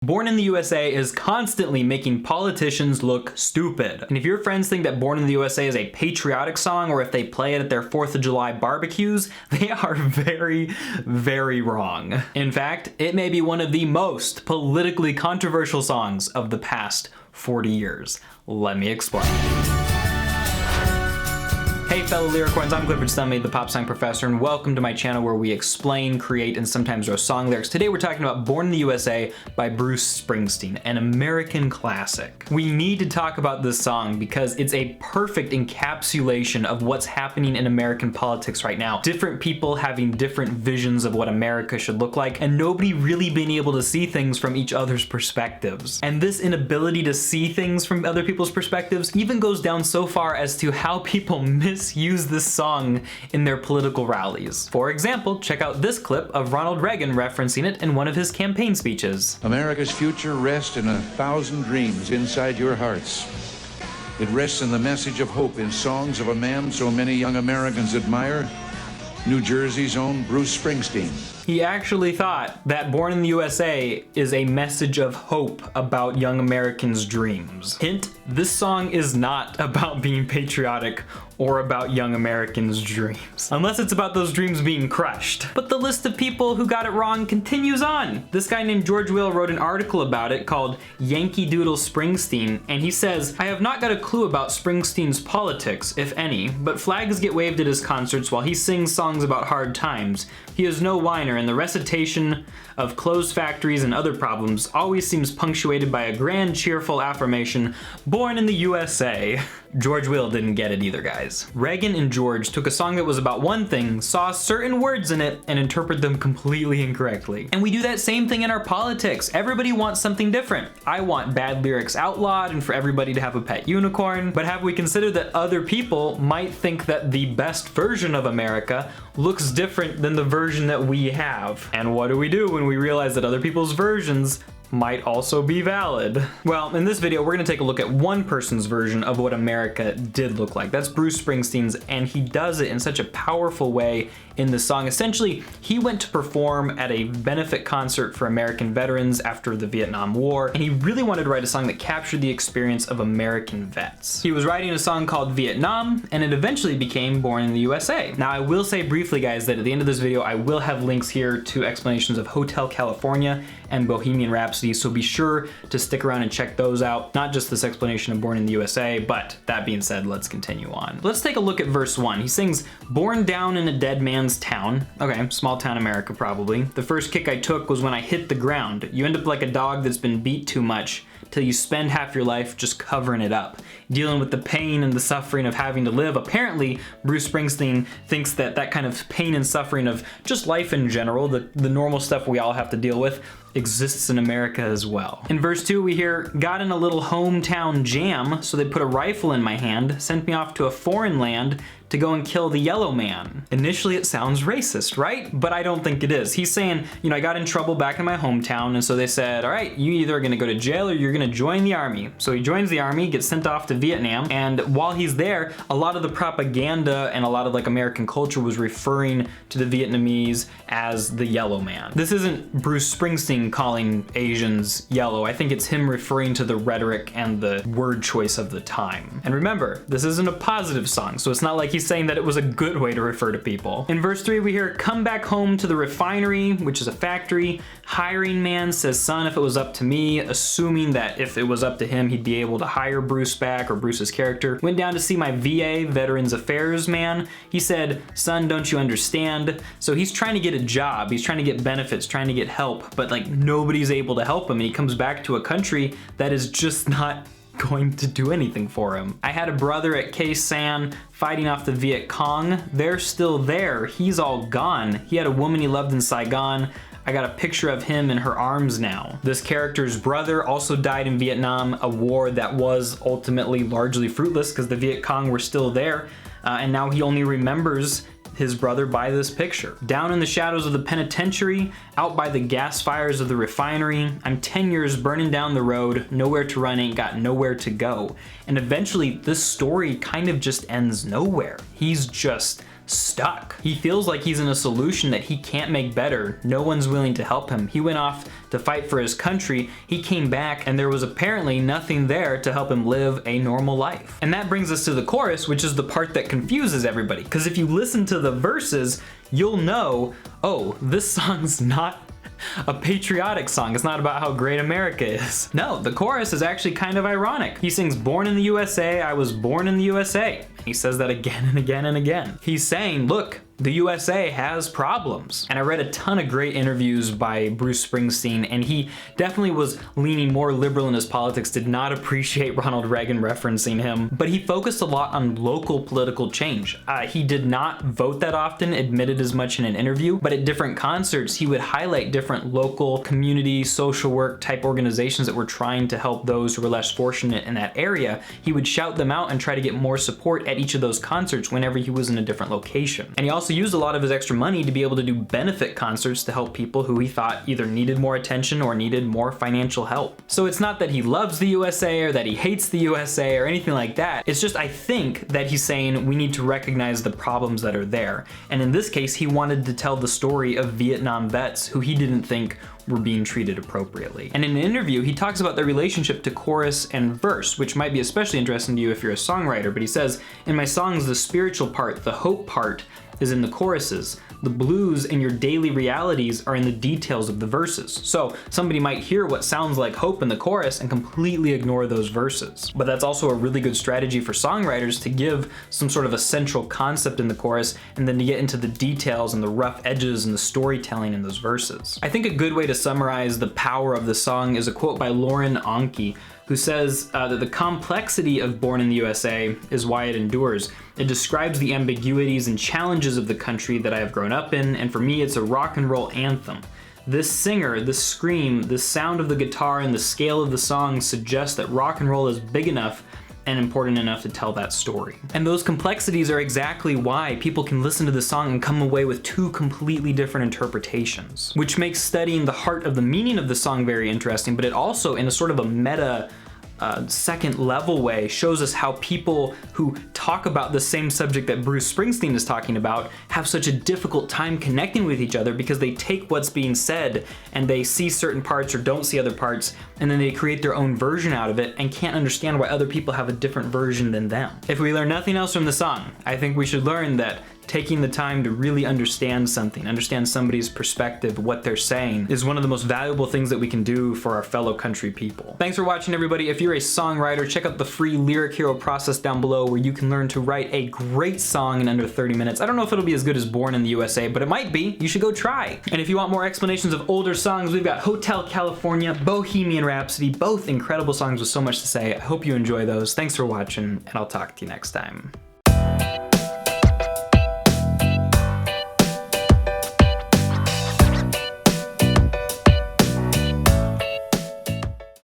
Born in the USA is constantly making politicians look stupid. And if your friends think that Born in the USA is a patriotic song, or if they play it at their 4th of July barbecues, they are very, very wrong. In fact, it may be one of the most politically controversial songs of the past 40 years. Let me explain. Hey fellow lyricoins, I'm Clifford Stummy, the pop song professor, and welcome to my channel where we explain, create, and sometimes roast song lyrics. Today we're talking about Born in the USA by Bruce Springsteen, an American classic. We need to talk about this song because it's a perfect encapsulation of what's happening in American politics right now. Different people having different visions of what America should look like, and nobody really being able to see things from each other's perspectives. And this inability to see things from other people's perspectives even goes down so far as to how people misuse this song in their political rallies. For example, check out this clip of Ronald Reagan referencing it in one of his campaign speeches. America's future rests in 1,000 dreams inside your hearts. It rests in the message of hope in songs of a man so many young Americans admire, New Jersey's own Bruce Springsteen. He actually thought that Born in the USA is a message of hope about young Americans' dreams. Hint, this song is not about being patriotic or about young Americans' dreams. Unless it's about those dreams being crushed. But the list of people who got it wrong continues on. This guy named George Will wrote an article about it called Yankee Doodle Springsteen, and he says, "I have not got a clue about Springsteen's politics, if any, but flags get waved at his concerts while he sings songs about hard times. He is no whiner, and the recitation of closed factories and other problems always seems punctuated by a grand, cheerful affirmation, 'Born in the USA.'" George Will didn't get it either, guys. Reagan and George took a song that was about one thing, saw certain words in it, and interpreted them completely incorrectly. And we do that same thing in our politics. Everybody wants something different. I want bad lyrics outlawed and for everybody to have a pet unicorn, but have we considered that other people might think that the best version of America looks different than the version that we have? And what do we do when we realize that other people's versions might also be valid? Well, in this video, we're gonna take a look at one person's version of what America did look like. That's Bruce Springsteen's, and he does it in such a powerful way in the song. Essentially, he went to perform at a benefit concert for American veterans after the Vietnam War, and he really wanted to write a song that captured the experience of American vets. He was writing a song called Vietnam, and it eventually became Born in the USA. Now, I will say briefly, guys, that at the end of this video, I will have links here to explanations of Hotel California and Bohemian Rhapsody, so be sure to stick around and check those out. Not just this explanation of Born in the USA, but that being said, let's continue on. Let's take a look at verse 1. He sings, "Born down in a dead man's town." Okay, small town America probably. "The first kick I took was when I hit the ground. You end up like a dog that's been beat too much, till you spend half your life just covering it up, dealing with the pain and the suffering of having to live." Apparently, Bruce Springsteen thinks that that kind of pain and suffering of just life in general, the normal stuff we all have to deal with, exists in America as well. In verse 2, we hear, "Got in a little hometown jam, so they put a rifle in my hand, sent me off to a foreign land to go and kill the yellow man." Initially, it sounds racist, right? But I don't think it is. He's saying, you know, I got in trouble back in my hometown, and so they said, all right, you either are gonna go to jail or you're gonna join the army. So he joins the army, gets sent off to Vietnam, and while he's there, a lot of the propaganda and a lot of like American culture was referring to the Vietnamese as the yellow man. This isn't Bruce Springsteen calling Asians yellow. I think it's him referring to the rhetoric and the word choice of the time. And remember, this isn't a positive song, so it's not like he's saying that it was a good way to refer to people. In verse 3, we hear, "Come back home to the refinery," which is a factory. "Hiring man says, son, if it was up to me," assuming that if it was up to him, he'd be able to hire Bruce back, or Bruce's character. "Went down to see my VA, Veterans Affairs man. He said, son, don't you understand?" So he's trying to get a job, he's trying to get benefits, trying to get help, but like nobody's able to help him, and he comes back to a country that is just not going to do anything for him. "I had a brother at Khe Sanh fighting off the Viet Cong. They're still there. He's all gone. He had a woman he loved in Saigon. I got a picture of him in her arms now." This character's brother also died in Vietnam, a war that was ultimately largely fruitless because the Viet Cong were still there, and now he only remembers his brother by this picture. "Down in the shadows of the penitentiary, out by the gas fires of the refinery, I'm 10 years burning down the road, nowhere to run, ain't got nowhere to go." And eventually this story kind of just ends nowhere. He's just stuck. He feels like he's in a solution that he can't make better. No one's willing to help him. He went off to fight for his country. He came back and there was apparently nothing there to help him live a normal life. And that brings us to the chorus, which is the part that confuses everybody. Because if you listen to the verses, you'll know, oh, this song's not a patriotic song. It's not about how great America is. No, the chorus is actually kind of ironic. He sings, "Born in the USA, I was born in the USA." He says that again and again and again. He's saying, look, the USA has problems. And I read a ton of great interviews by Bruce Springsteen, and he definitely was leaning more liberal in his politics, did not appreciate Ronald Reagan referencing him, but he focused a lot on local political change. He did not vote that often, admitted as much in an interview, but at different concerts, he would highlight different local community, social work type organizations that were trying to help those who were less fortunate in that area. He would shout them out and try to get more support at each of those concerts whenever he was in a different location. And he also used a lot of his extra money to be able to do benefit concerts to help people who he thought either needed more attention or needed more financial help. So it's not that he loves the USA or that he hates the USA or anything like that. It's just, I think that he's saying we need to recognize the problems that are there. And in this case, he wanted to tell the story of Vietnam vets who he didn't think were being treated appropriately. And in an interview, he talks about their relationship to chorus and verse, which might be especially interesting to you if you're a songwriter, but he says, in my songs, the spiritual part, the hope part, is in the choruses. The blues and your daily realities are in the details of the verses. So somebody might hear what sounds like hope in the chorus and completely ignore those verses. But that's also a really good strategy for songwriters to give some sort of a central concept in the chorus and then to get into the details and the rough edges and the storytelling in those verses. I think a good way to summarize the power of the song is a quote by Lauren Onkey, who says that the complexity of Born in the USA is why it endures. It describes the ambiguities and challenges of the country that I have grown up in, and for me it's a rock and roll anthem. This singer, this scream, the sound of the guitar, and the scale of the song suggest that rock and roll is big enough and important enough to tell that story. And those complexities are exactly why people can listen to the song and come away with two completely different interpretations, which makes studying the heart of the meaning of the song very interesting, but it also, in a sort of a meta second level way, shows us how people who talk about the same subject that Bruce Springsteen is talking about have such a difficult time connecting with each other because they take what's being said and they see certain parts or don't see other parts, and then they create their own version out of it and can't understand why other people have a different version than them. If we learn nothing else from the song, I think we should learn that taking the time to really understand something, understand somebody's perspective, what they're saying, is one of the most valuable things that we can do for our fellow country people. Thanks for watching, everybody. If you're a songwriter, check out the free Lyric Hero process down below where you can learn to write a great song in under 30 minutes. I don't know if it'll be as good as Born in the USA, but it might be. You should go try. And if you want more explanations of older songs, we've got Hotel California, Bohemian Rhapsody, both incredible songs with so much to say. I hope you enjoy those. Thanks for watching, and I'll talk to you next time.